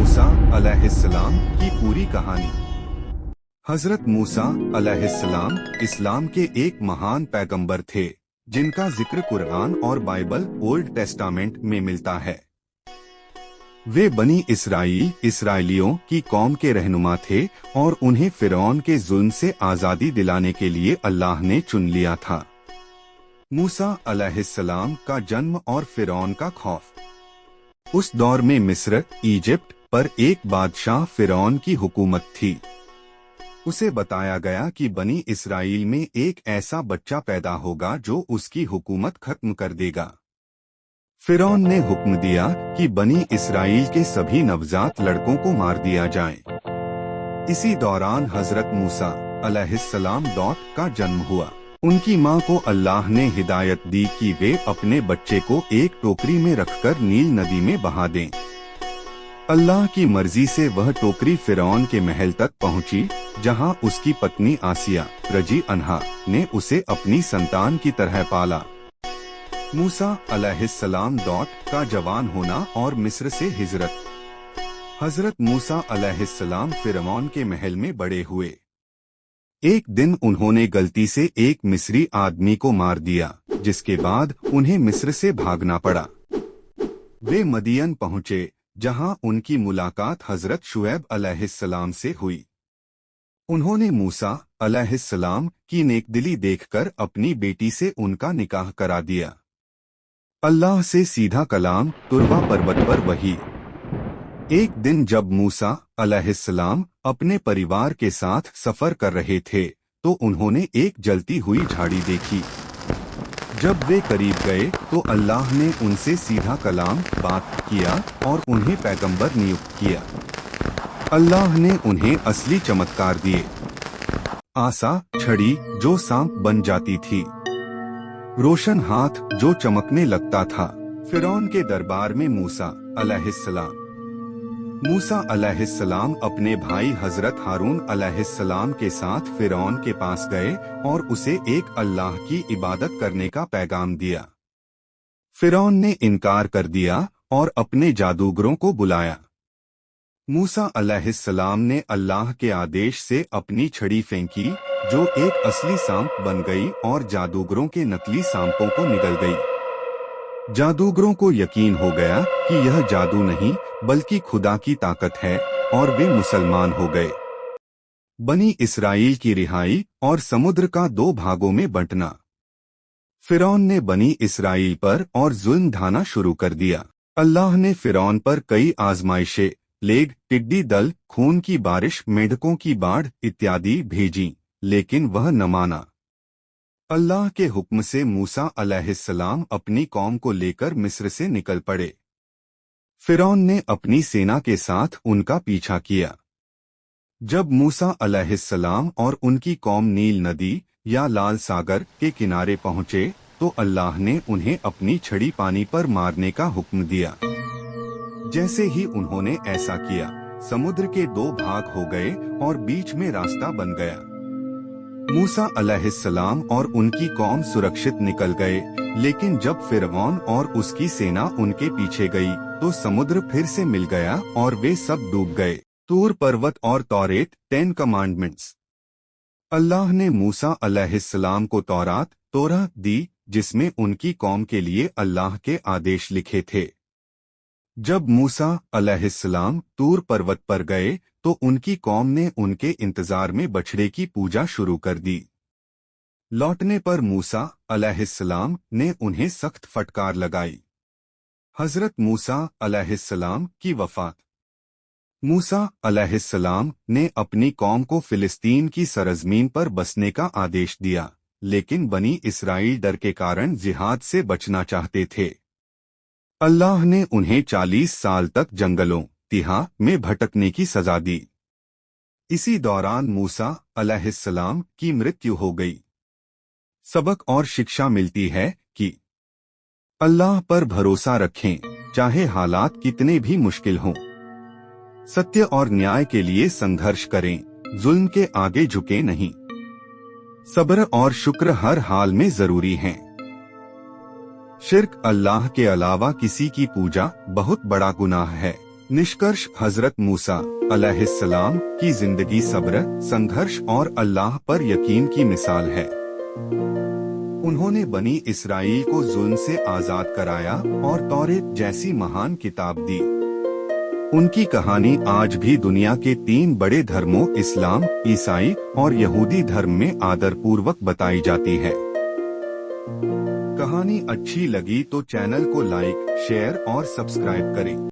मूसा अलैहिस्सलाम की पूरी कहानी। हजरत मूसा अलैहिस्सलाम इस्लाम के एक महान पैगंबर थे, जिनका जिक्र कुरान और बाइबल ओल्ड टेस्टामेंट में मिलता है। वे बनी इसराइलियों की कौम के रहनुमा थे और उन्हें फिरौन के जुल्म से आज़ादी दिलाने के लिए अल्लाह ने चुन लिया था। मूसा अलैहिस्सलाम का जन्म और फिरौन का खौफ। उस दौर में मिस्र, इजिप्ट पर एक बादशाह फिरौन की हुकूमत थी। उसे बताया गया कि बनी इसराइल में एक ऐसा बच्चा पैदा होगा जो उसकी हुकूमत खत्म कर देगा। फिरौन ने हुक्म दिया कि बनी इसराइल के सभी नवजात लड़कों को मार दिया जाए। इसी दौरान हजरत मूसा अलैहिस्सलाम का जन्म हुआ। उनकी मां को अल्लाह ने हिदायत दी कि वे अपने बच्चे को एक टोकरी में रखकर नील नदी में बहा दें। अल्लाह की मर्जी से वह टोकरी फिरौन के महल तक पहुंची, जहां उसकी पत्नी आसिया रजी अन्हा ने उसे अपनी संतान की तरह पाला। मूसा अलैहिस्सलाम का जवान होना और मिस्र से हिजरत। हजरत मूसा अलैहिस्सलाम फिरौन के महल में बड़े हुए। एक दिन उन्होंने गलती से एक मिस्री आदमी को मार दिया, जिसके बाद उन्हें मिस्र से भागना पड़ा। वे मदियन पहुंचे, जहां उनकी मुलाकात हजरत शुएब अलैहिस्सलाम से हुई। उन्होंने मूसा अलैहिस्सलाम की नेकदिली देखकर अपनी बेटी से उनका निकाह करा दिया। अल्लाह से सीधा कलाम तुरवा पर्वत पर वही। एक दिन जब मूसा अलैहिस्सलाम अपने परिवार के साथ सफर कर रहे थे, तो उन्होंने एक जलती हुई झाड़ी देखी। जब वे करीब गए तो अल्लाह ने उनसे सीधा कलाम बात किया और उन्हें पैगंबर नियुक्त किया। अल्लाह ने उन्हें असली चमत्कार दिए। आसा छड़ी जो सांप बन जाती थी, रोशन हाथ जो चमकने लगता था। फिरौन के दरबार में मूसा अलैहिस्सलाम अपने भाई हजरत हारून अलैहिस्सलाम के साथ फिरौन के पास गए और उसे एक अल्लाह की इबादत करने का पैगाम दिया। फिरौन ने इनकार कर दिया और अपने जादूगरों को बुलाया। मूसा अलैहिस्सलाम ने अल्लाह के आदेश से अपनी छड़ी फेंकी, जो एक असली सांप बन गई और जादूगरों के नकली सांपों को निगल गई। जादूगरों को यकीन हो गया कि यह जादू नहीं बल्कि खुदा की ताकत है, और वे मुसलमान हो गए। बनी इसराइल की रिहाई और समुद्र का दो भागों में बंटना। फिरौन ने बनी इसराइल पर और जुल्म ढाना शुरू कर दिया। अल्लाह ने फिरौन पर कई आजमाइशें, प्लेग, टिड्डी दल, खून की बारिश, मेंढकों की बाढ़ इत्यादि भेजी, लेकिन वह न माना। अल्लाह के हुक्म से मूसा अलैहिस्सलाम अपनी कौम को लेकर मिस्र से निकल पड़े। फिरौन ने अपनी सेना के साथ उनका पीछा किया। जब मूसा अलैहिस्सलाम और उनकी कौम नील नदी या लाल सागर के किनारे पहुंचे, तो अल्लाह ने उन्हें अपनी छड़ी पानी पर मारने का हुक्म दिया। जैसे ही उन्होंने ऐसा किया, समुद्र के दो भाग हो गए और बीच में रास्ता बन गया। मूसा अलैहिस्सलाम और उनकी कौम सुरक्षित निकल गए, लेकिन जब फिरौन और उसकी सेना उनके पीछे गई, तो समुद्र फिर से मिल गया और वे सब डूब गए। तूर पर्वत और तौरेत 10 कमांडमेंट्स। अल्लाह ने मूसा अलैहिस्सलाम को तोराह दी, जिसमें उनकी कौम के लिए अल्लाह के आदेश लिखे थे। जब मूसा अलैहिस्सलाम तूर पर्वत पर गए, तो उनकी कौम ने उनके इंतजार में बछड़े की पूजा शुरू कर दी। लौटने पर मूसा अलैहिस्सलाम ने उन्हें सख्त फटकार लगाई। हजरत मूसा अलैहिस्सलाम की वफात। मूसा अलैहिस्सलाम ने अपनी कौम को फिलिस्तीन की सरजमीन पर बसने का आदेश दिया, लेकिन बनी इसराइल डर के कारण जिहाद से बचना चाहते थे। अल्लाह ने उन्हें 40 साल तक जंगलों तिहा में भटकने की सजा दी। इसी दौरान मूसा अलैहिस्सलाम की मृत्यु हो गई। सबक और शिक्षा मिलती है कि अल्लाह पर भरोसा रखें, चाहे हालात कितने भी मुश्किल हों। सत्य और न्याय के लिए संघर्ष करें, जुल्म के आगे झुके नहीं। सब्र और शुक्र हर हाल में जरूरी हैं। शिर्क, अल्लाह के अलावा किसी की पूजा बहुत बड़ा गुनाह है। निष्कर्ष हजरत मूसा अलैहिस्सलाम की जिंदगी सब्र, संघर्ष और अल्लाह पर यकीन की मिसाल है। उन्होंने बनी इसराइल को जुल्म से आजाद कराया और तौरेत जैसी महान किताब दी। उनकी कहानी आज भी दुनिया के 3 बड़े धर्मों इस्लाम, ईसाई और यहूदी धर्म में आदरपूर्वक बताई जाती है। कहानी अच्छी लगी तो चैनल को लाइक, शेयर और सब्सक्राइब करें।